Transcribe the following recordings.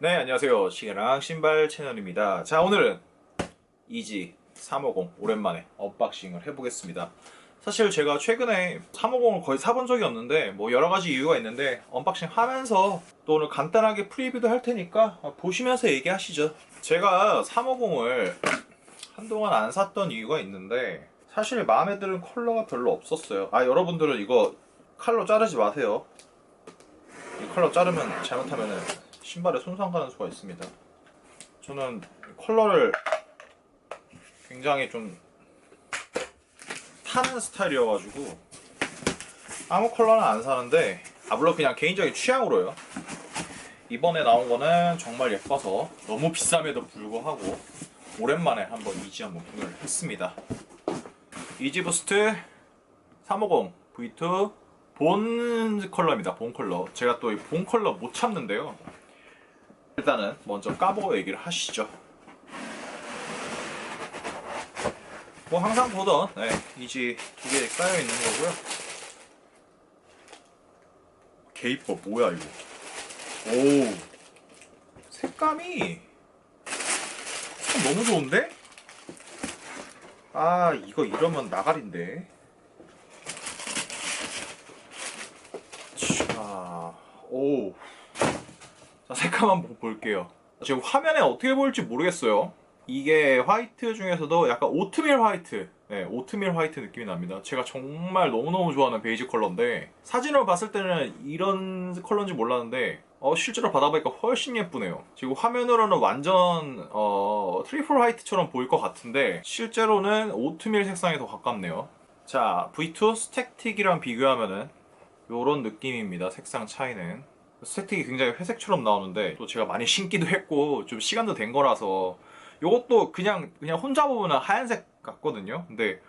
네, 안녕하세요. 시계랑 신발 채널입니다. 자, 오늘은 이지 350 오랜만에 언박싱을 해보겠습니다. 사실 제가 최근에 350을 거의 사본 적이 없는데 뭐 여러가지 이유가 있는데 언박싱 하면서 또 오늘 간단하게 프리뷰도 할 테니까 보시면서 얘기하시죠. 제가 350을 한동안 안 샀던 이유가 있는데 사실 마음에 드는 컬러가 별로 없었어요. 여러분들은 이거 칼로 자르지 마세요. 이 컬러 자르면 잘못하면은 신발에 손상 가는 수가 있습니다. 저는 컬러를 굉장히 좀 타는 스타일이어가지고 아무 컬러는 안 사는데 물론 그냥 개인적인 취향으로요. 이번에 나온 거는 정말 예뻐서 너무 비쌈에도 불구하고 오랜만에 한번 이지 한번 구매를 했습니다. 이지 부스트 350 V2 본 컬러입니다. 본 컬러. 제가 또 이 본 컬러 못 참는데요. 일단은 먼저 까보고 얘기를 하시죠. 뭐 항상 보던 이지 두 개 까여 있는 거고요. 개 이뻐. 뭐야 이거. 오, 색감이 너무 좋은데? 이거 이러면 나가린데. 자, 오. 자, 색감 한번 볼게요. 지금 화면에 어떻게 보일지 모르겠어요. 이게 화이트 중에서도 약간 오트밀 화이트, 오트밀 화이트 느낌이 납니다. 제가 정말 너무너무 좋아하는 베이지 컬러인데 사진으로 봤을 때는 이런 컬러인지 몰랐는데 실제로 받아보니까 훨씬 예쁘네요. 지금 화면으로는 완전 트리플 화이트처럼 보일 것 같은데 실제로는 오트밀 색상에 더 가깝네요. 자, V2 스택틱이랑 비교하면은 요런 느낌입니다. 색상 차이는. 스택틱이 굉장히 회색처럼 나오는데 또 제가 많이 신기도 했고 좀 시간도 된 거라서 요것도 그냥 혼자 보면 하얀색 같거든요. 근데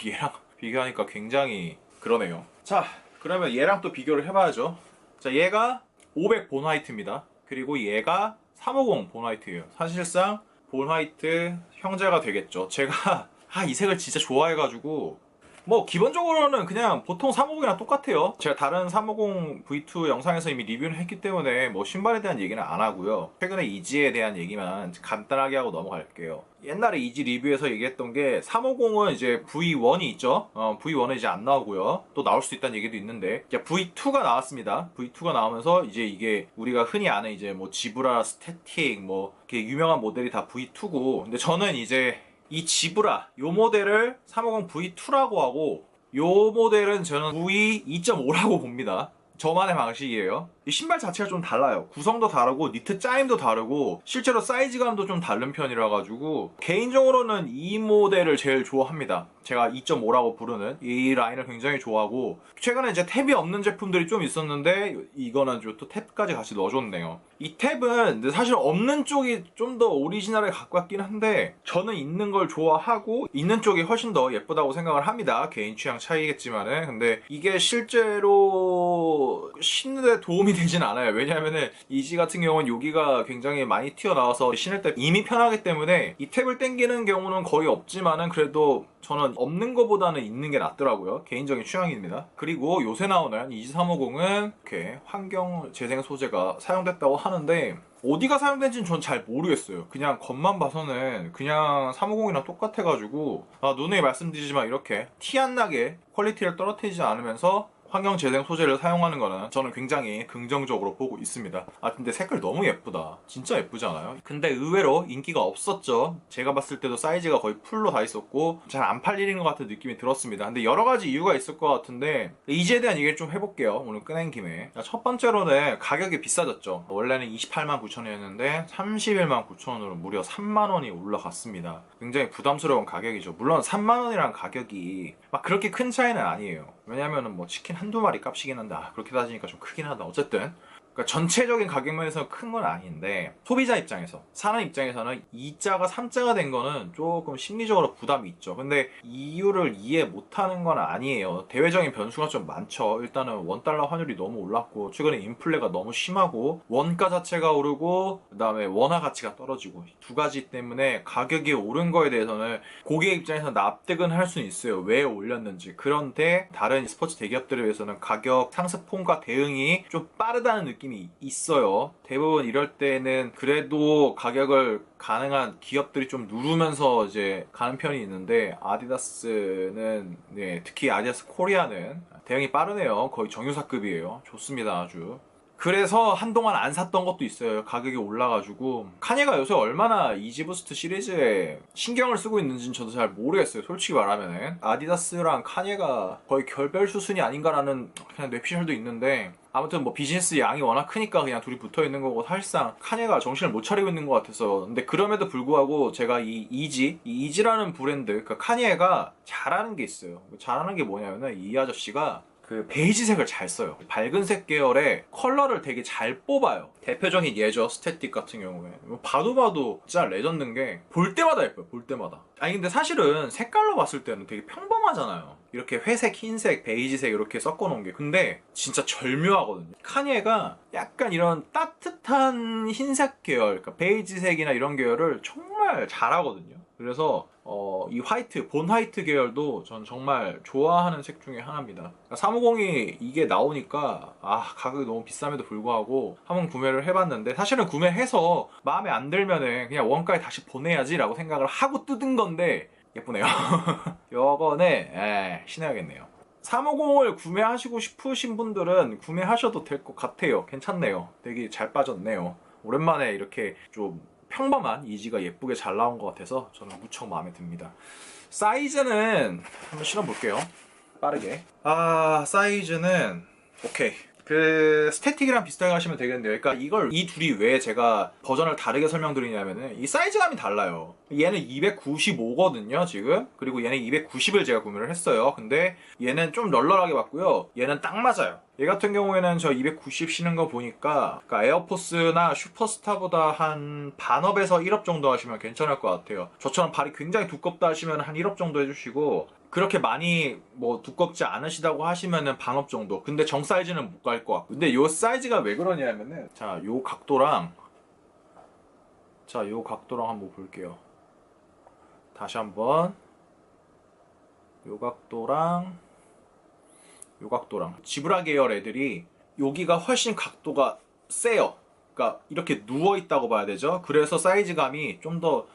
얘랑 비교하니까 굉장히 그러네요. 자, 그러면 얘랑 또 비교를 해봐야죠. 자, 얘가 500 본 화이트입니다. 그리고 얘가 350 본 화이트예요. 사실상 본 화이트 형제가 되겠죠. 제가 이 색을 진짜 좋아해가지고 뭐 기본적으로는 그냥 보통 350이랑 똑같아요. 제가 다른 350 V2 영상에서 이미 리뷰를 했기 때문에 뭐 신발에 대한 얘기는 안 하고요. 최근에 이지에 대한 얘기만 간단하게 하고 넘어갈게요. 옛날에 이지 리뷰에서 얘기했던 게 350은 이제 V1이 있죠. V1은 이제 안 나오고요. 또 나올 수 있다는 얘기도 있는데 이제 V2가 나왔습니다. V2가 나오면서 이제 이게 우리가 흔히 아는 이제 뭐 지브라, 스태틱 뭐 이렇게 유명한 모델이 다 V2고, 근데 저는 이제 이 지브라 요 모델을 350 V2라고 하고 요 모델은 저는 V 2.5라고 봅니다. 저만의 방식이에요. 이 신발 자체가 좀 달라요. 구성도 다르고 니트 짜임도 다르고 실제로 사이즈감도 좀 다른 편이라 가지고 개인적으로는 이 모델을 제일 좋아합니다. 제가 2.5라고 부르는 이 라인을 굉장히 좋아하고 최근에 이제 탭이 없는 제품들이 좀 있었는데 이거는 또 탭까지 같이 넣어줬네요. 이 탭은 사실 없는 쪽이 좀 더 오리지널에 가깝긴 한데 저는 있는 걸 좋아하고 있는 쪽이 훨씬 더 예쁘다고 생각을 합니다. 개인 취향 차이겠지만은. 근데 이게 실제로 신는데 도움이 되진 않아요. 왜냐하면은 이지 같은 경우는 여기가 굉장히 많이 튀어나와서 신을 때 이미 편하기 때문에 이 탭을 당기는 경우는 거의 없지만은 그래도 저는 없는 것보다는 있는 게 낫더라고요. 개인적인 취향입니다. 그리고 요새 나오는 이지 350은 이렇게 환경 재생 소재가 사용됐다고 하는데 어디가 사용된지는 전 잘 모르겠어요. 그냥 겉만 봐서는 그냥 350이랑 똑같아가지고 누누이 말씀드리지만 이렇게 티 안 나게 퀄리티를 떨어뜨리지 않으면서 환경 재생 소재를 사용하는 거는 저는 굉장히 긍정적으로 보고 있습니다. 근데 색깔 너무 예쁘다. 진짜 예쁘지 않아요? 근데 의외로 인기가 없었죠. 제가 봤을 때도 사이즈가 거의 풀로 다 있었고 잘 안 팔리는 것 같은 느낌이 들었습니다. 근데 여러 가지 이유가 있을 것 같은데 이지에 대한 얘기를 좀 해볼게요. 오늘 꺼낸 김에. 첫 번째로는 가격이 비싸졌죠. 원래는 28만 9천원이었는데 31만 9천원으로 무려 3만 원이 올라갔습니다. 굉장히 부담스러운 가격이죠. 물론 3만 원이란 가격이 막 그렇게 큰 차이는 아니에요. 왜냐면은 뭐 치킨 한두 마리 값이긴 한데 그렇게 따지니까 좀 크긴 하다. 어쨌든 그러니까 전체적인 가격면에서 큰 건 아닌데 소비자 입장에서, 사는 입장에서는 2자가 3자가 된 거는 조금 심리적으로 부담이 있죠. 근데 이유를 이해 못하는 건 아니에요. 대외적인 변수가 좀 많죠. 일단은 원달러 환율이 너무 올랐고 최근에 인플레가 너무 심하고 원가 자체가 오르고 그 다음에 원화 가치가 떨어지고 두 가지 때문에 가격이 오른 거에 대해서는 고객 입장에서 납득은 할 수는 있어요. 왜 올렸는지. 그런데 다른 스포츠 대기업들에 비해서는 가격 상승폭과 대응이 좀 빠르다는 느낌이 느낌이 있어요. 대부분 이럴 때는 그래도 가격을 가능한 기업들이 좀 누르면서 이제 가는 편이 있는데, 아디다스는 네, 특히 아디다스 코리아는 대응이 빠르네요. 거의 정유사급이에요. 좋습니다, 아주. 그래서 한동안 안 샀던 것도 있어요. 가격이 올라가지고. 카니가 요새 얼마나 이지부스트 시리즈에 신경을 쓰고 있는지는 저도 잘 모르겠어요. 솔직히 말하면은 아디다스랑 카니가 거의 결별 수순이 아닌가라는 그냥 뇌피셜도 있는데, 아무튼 뭐 비즈니스 양이 워낙 크니까 그냥 둘이 붙어 있는 거고, 사실상 카니가 정신을 못 차리고 있는 것 같아서. 근데 그럼에도 불구하고 제가 이 이지라는 브랜드, 그러니까 카니가 잘하는 게 있어요. 잘하는 게 뭐냐면은 이 아저씨가 그 베이지색을 잘 써요. 밝은색 계열의 컬러를 되게 잘 뽑아요. 대표적인 예죠, 스태틱 같은 경우에. 봐도 진짜 레전드인 게 볼 때마다 예뻐요. 볼 때마다. 아니 근데 사실은 색깔로 봤을 때는 되게 평범하잖아요. 이렇게 회색, 흰색, 베이지색 이렇게 섞어놓은 게. 근데 진짜 절묘하거든요. 카니에가 약간 이런 따뜻한 흰색 계열, 그러니까 베이지색이나 이런 계열을 정말 잘하거든요. 그래서 이 화이트, 본 화이트 계열도 전 정말 좋아하는 색 중에 하나입니다. 350이 이게 나오니까 가격이 너무 비쌈에도 불구하고 한번 구매를 해봤는데, 사실은 구매해서 마음에 안 들면은 그냥 원가에 다시 보내야지 라고 생각을 하고 뜯은 건데 예쁘네요. 요거는 신어야겠네요. 350을 구매하시고 싶으신 분들은 구매하셔도 될 것 같아요. 괜찮네요. 되게 잘 빠졌네요. 오랜만에 이렇게 좀 평범한 이지가 예쁘게 잘 나온 것 같아서 저는 무척 마음에 듭니다. 사이즈는 한번 신어볼게요. 빠르게. 사이즈는 오케이. 그 스태틱이랑 비슷하게 하시면 되겠는데요. 그러니까 이 둘이 왜 제가 버전을 다르게 설명드리냐면은 이 사이즈감이 달라요. 얘는 295거든요 지금. 그리고 얘는 290을 제가 구매를 했어요. 근데 얘는 좀 널널하게 봤고요. 얘는 딱 맞아요. 얘 같은 경우에는 저 290 신은 거 보니까, 그러니까 에어포스나 슈퍼스타보다 한 반업에서 1업 정도 하시면 괜찮을 것 같아요. 저처럼 발이 굉장히 두껍다 하시면 한 1업 정도 해주시고, 그렇게 많이 뭐 두껍지 않으시다고 하시면은 반업 정도. 근데 정 사이즈는 못 갈 것 같고. 근데 요 사이즈가 왜 그러냐면은, 요 각도랑 한번 볼게요. 다시 한번. 요 각도랑 지브라 계열 애들이 여기가 훨씬 각도가 세요. 그러니까 이렇게 누워있다고 봐야 되죠. 그래서 사이즈감이 좀 더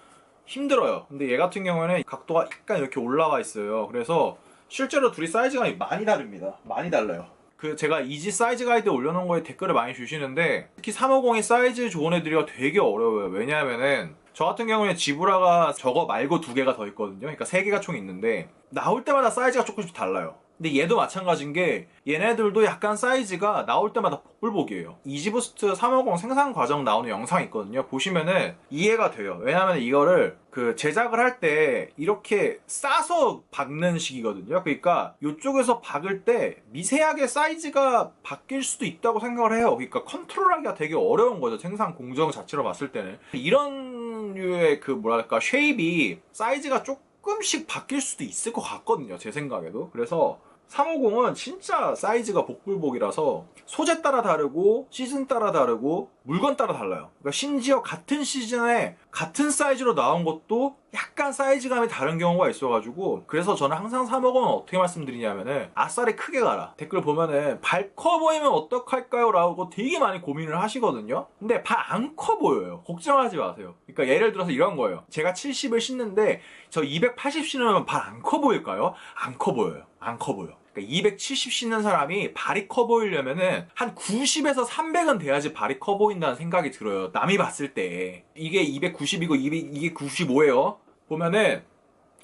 힘들어요. 근데 얘 같은 경우에는 각도가 약간 이렇게 올라와 있어요. 그래서 실제로 둘이 사이즈감이 많이 다릅니다. 많이 달라요. 그 제가 이지 사이즈 가이드 올려놓은 거에 댓글을 많이 주시는데, 특히 350의 사이즈 좋은 애들이가 되게 어려워요. 왜냐하면은 저 같은 경우에 지브라가 저거 말고 두 개가 더 있거든요. 그러니까 세 개가 총 있는데 나올 때마다 사이즈가 조금씩 달라요. 근데 얘도 마찬가지인 게, 얘네들도 약간 사이즈가 나올 때마다 복불복이에요. 이지부스트 350 생산 과정 나오는 영상이 있거든요. 보시면은 이해가 돼요. 왜냐면 이거를 그 제작을 할 때 이렇게 싸서 박는 식이거든요. 그러니까 이쪽에서 박을 때 미세하게 사이즈가 바뀔 수도 있다고 생각을 해요. 그러니까 컨트롤하기가 되게 어려운 거죠. 생산 공정 자체로 봤을 때는. 이런 류의 그 뭐랄까 쉐입이 사이즈가 조금씩 바뀔 수도 있을 것 같거든요. 제 생각에도. 그래서 350은 진짜 사이즈가 복불복이라서 소재 따라 다르고 시즌 따라 다르고 물건 따라 달라요. 그러니까 심지어 같은 시즌에 같은 사이즈로 나온 것도 약간 사이즈감이 다른 경우가 있어가지고, 그래서 저는 항상 350은 어떻게 말씀드리냐면은 아싸리 크게 가라. 댓글 보면은 발 커 보이면 어떡할까요? 라고 되게 많이 고민을 하시거든요. 근데 발 안 커 보여요. 걱정하지 마세요. 그러니까 예를 들어서 이런 거예요. 제가 70을 신는데 저 280 신으면 발 안 커 보일까요? 안 커 보여요. 안 커 보여. 그러니까 270 신는 사람이 발이 커 보이려면은 한 90에서 300은 돼야지 발이 커 보인다는 생각이 들어요. 남이 봤을 때. 이게 290이고 이게 95예요. 보면은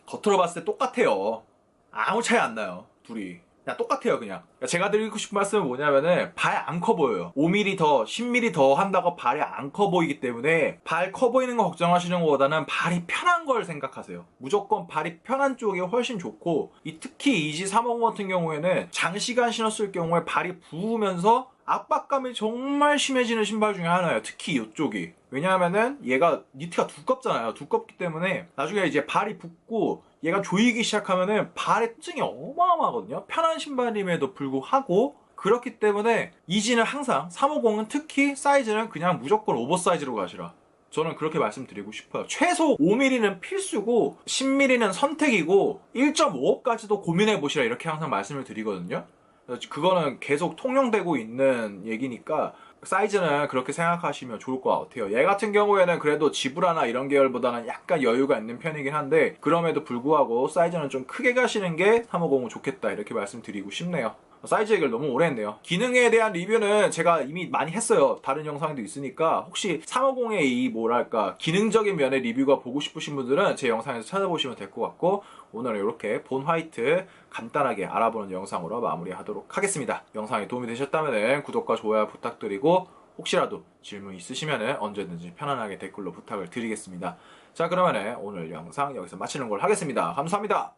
겉으로 봤을 때 똑같아요. 아무 차이 안 나요. 둘이. 그냥 똑같아요, 그냥. 그러니까 제가 드리고 싶은 말씀은 뭐냐면은 발 안 커 보여요. 5mm 더, 10mm 더 한다고 발이 안 커 보이기 때문에 발 커 보이는 거 걱정하시는 것보다는 발이 편한 걸 생각하세요. 무조건 발이 편한 쪽이 훨씬 좋고, 특히 이지 350 같은 경우에는 장시간 신었을 경우에 발이 부으면서 압박감이 정말 심해지는 신발 중에 하나예요. 특히 이쪽이. 왜냐하면은 얘가 니트가 두껍잖아요. 두껍기 때문에 나중에 이제 발이 붓고 얘가 조이기 시작하면은 발의 통증이 어마어마하거든요. 편한 신발임에도 불구하고. 그렇기 때문에 이지는 항상 350은 특히 사이즈는 그냥 무조건 오버사이즈로 가시라. 저는 그렇게 말씀드리고 싶어요. 최소 5mm는 필수고 10mm는 선택이고 1.5까지도 고민해보시라, 이렇게 항상 말씀을 드리거든요. 그거는 계속 통용되고 있는 얘기니까 사이즈는 그렇게 생각하시면 좋을 것 같아요. 얘 같은 경우에는 그래도 지브라나 이런 계열보다는 약간 여유가 있는 편이긴 한데 그럼에도 불구하고 사이즈는 좀 크게 가시는 게 350은 좋겠다 이렇게 말씀드리고 싶네요. 사이즈 얘기를 너무 오래 했네요. 기능에 대한 리뷰는 제가 이미 많이 했어요. 다른 영상도 있으니까 혹시 350의 이 뭐랄까 기능적인 면의 리뷰가 보고 싶으신 분들은 제 영상에서 찾아보시면 될 것 같고 오늘은 이렇게 본 화이트 간단하게 알아보는 영상으로 마무리하도록 하겠습니다. 영상이 도움이 되셨다면 구독과 좋아요 부탁드리고 혹시라도 질문 있으시면 언제든지 편안하게 댓글로 부탁을 드리겠습니다. 자 그러면 오늘 영상 여기서 마치는 걸 하겠습니다. 감사합니다.